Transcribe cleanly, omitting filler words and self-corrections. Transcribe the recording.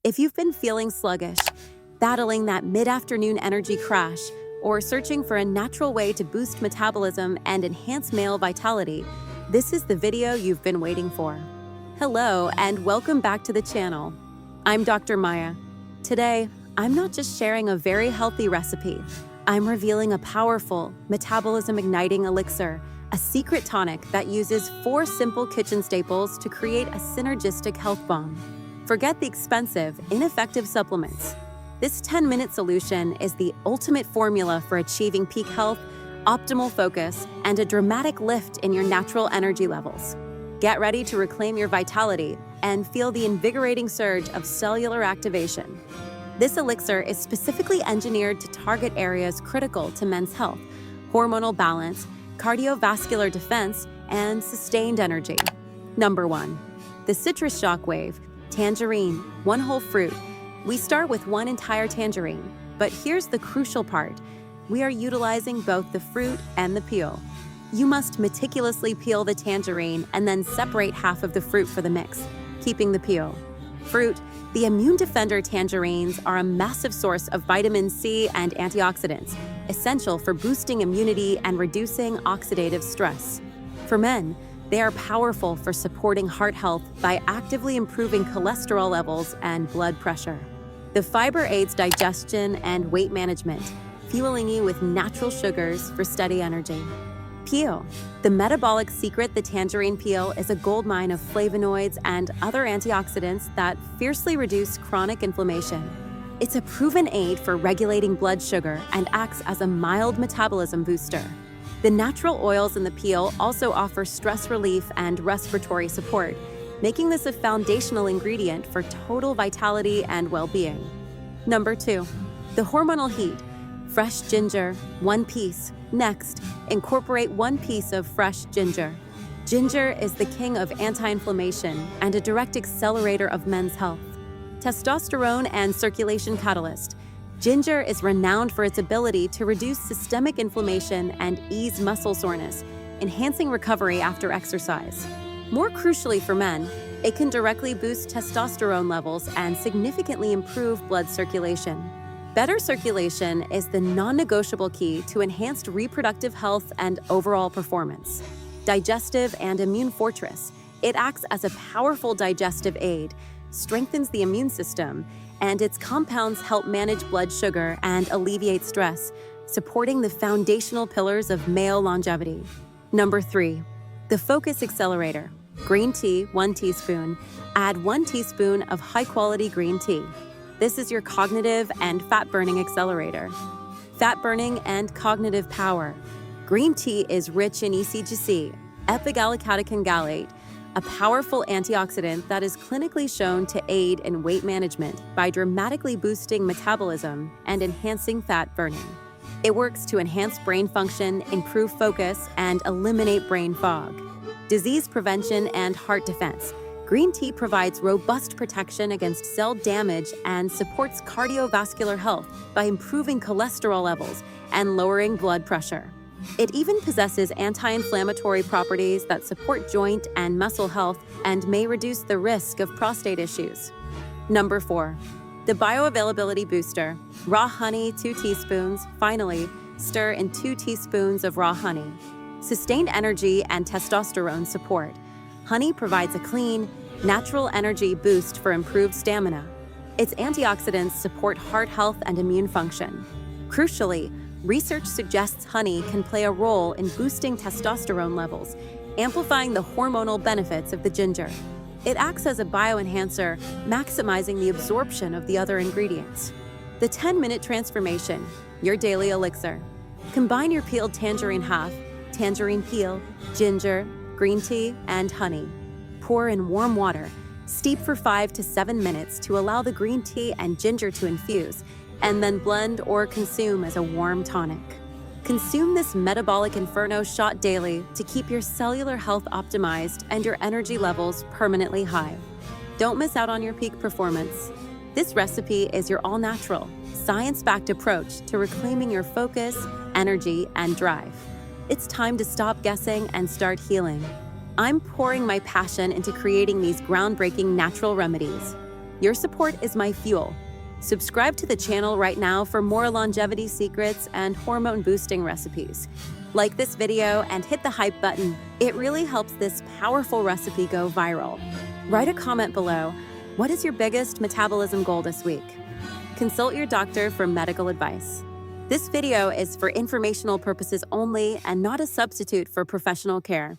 If you've been feeling sluggish, battling that mid-afternoon energy crash, or searching for a natural way to boost metabolism and enhance male vitality, this is the video you've been waiting for. Hello, and welcome back to the channel. I'm Dr. Maya. Today, I'm not just sharing a very healthy recipe. I'm revealing a powerful, metabolism-igniting elixir, a secret tonic that uses 4 simple kitchen staples to create a synergistic health bomb. Forget the expensive, ineffective supplements. This 10-minute solution is the ultimate formula for achieving peak health, optimal focus, and a dramatic lift in your natural energy levels. Get ready to reclaim your vitality and feel the invigorating surge of cellular activation. This elixir is specifically engineered to target areas critical to men's health: hormonal balance, cardiovascular defense, and sustained energy. Number 1. The Citrus Shockwave Tangerine, 1 whole fruit. We start with 1 entire tangerine, but here's the crucial part. We are utilizing both the fruit and the peel. You must meticulously peel the tangerine and then separate half of the fruit for the mix, keeping the peel. Fruit, the immune defender tangerines are a massive source of vitamin C and antioxidants, essential for boosting immunity and reducing oxidative stress. For men, they are powerful for supporting heart health by actively improving cholesterol levels and blood pressure. The fiber aids digestion and weight management, fueling you with natural sugars for steady energy. Peel. The Metabolic Secret, the tangerine peel, is a goldmine of flavonoids and other antioxidants that fiercely reduce chronic inflammation. It's a proven aid for regulating blood sugar and acts as a mild metabolism booster. The natural oils in the peel also offer stress relief and respiratory support, making this a foundational ingredient for total vitality and well-being. Number 2. The Hormonal Heat. Fresh ginger, 1 piece. Next, incorporate 1 piece of fresh ginger. Ginger is the king of anti-inflammation and a direct accelerator of men's health. Testosterone and circulation catalyst. Ginger is renowned for its ability to reduce systemic inflammation and ease muscle soreness, enhancing recovery after exercise. More crucially for men, it can directly boost testosterone levels and significantly improve blood circulation. Better circulation is the non-negotiable key to enhanced reproductive health and overall performance. Digestive and immune fortress. It acts as a powerful digestive aid, strengthens the immune system, and its compounds help manage blood sugar and alleviate stress, supporting the foundational pillars of male longevity. Number 3. The Focus Accelerator. Green tea, 1 teaspoon. Add 1 teaspoon of high-quality green tea. This is your cognitive and fat-burning accelerator. Fat-burning and cognitive power. Green tea is rich in ECGC, epigallocatechin gallate, a powerful antioxidant that is clinically shown to aid in weight management by dramatically boosting metabolism and enhancing fat burning. It works to enhance brain function, improve focus, and eliminate brain fog. Disease prevention and heart defense. Green tea provides robust protection against cell damage and supports cardiovascular health by improving cholesterol levels and lowering blood pressure. It even possesses anti-inflammatory properties that support joint and muscle health and may reduce the risk of prostate issues. Number 4. The Bioavailability Booster. Raw honey, 2 teaspoons. Finally, stir in 2 teaspoons of raw honey. Sustained energy and testosterone support. Honey provides a clean, natural energy boost for improved stamina. Its antioxidants support heart health and immune function. Crucially, research suggests honey can play a role in boosting testosterone levels, amplifying the hormonal benefits of the ginger. It acts as a bioenhancer, maximizing the absorption of the other ingredients. The 10-minute transformation, your daily elixir. Combine your peeled tangerine half, tangerine peel, ginger, green tea, and honey. Pour in warm water. Steep for 5 to 7 minutes to allow the green tea and ginger to infuse, and then blend or consume as a warm tonic. Consume this metabolic inferno shot daily to keep your cellular health optimized and your energy levels permanently high. Don't miss out on your peak performance. This recipe is your all-natural, science-backed approach to reclaiming your focus, energy, and drive. It's time to stop guessing and start healing. I'm pouring my passion into creating these groundbreaking natural remedies. Your support is my fuel. Subscribe to the channel right now for more longevity secrets and hormone-boosting recipes. Like this video and hit the hype button. It really helps this powerful recipe go viral. Write a comment below. What is your biggest metabolism goal this week? Consult your doctor for medical advice. This video is for informational purposes only and not a substitute for professional care.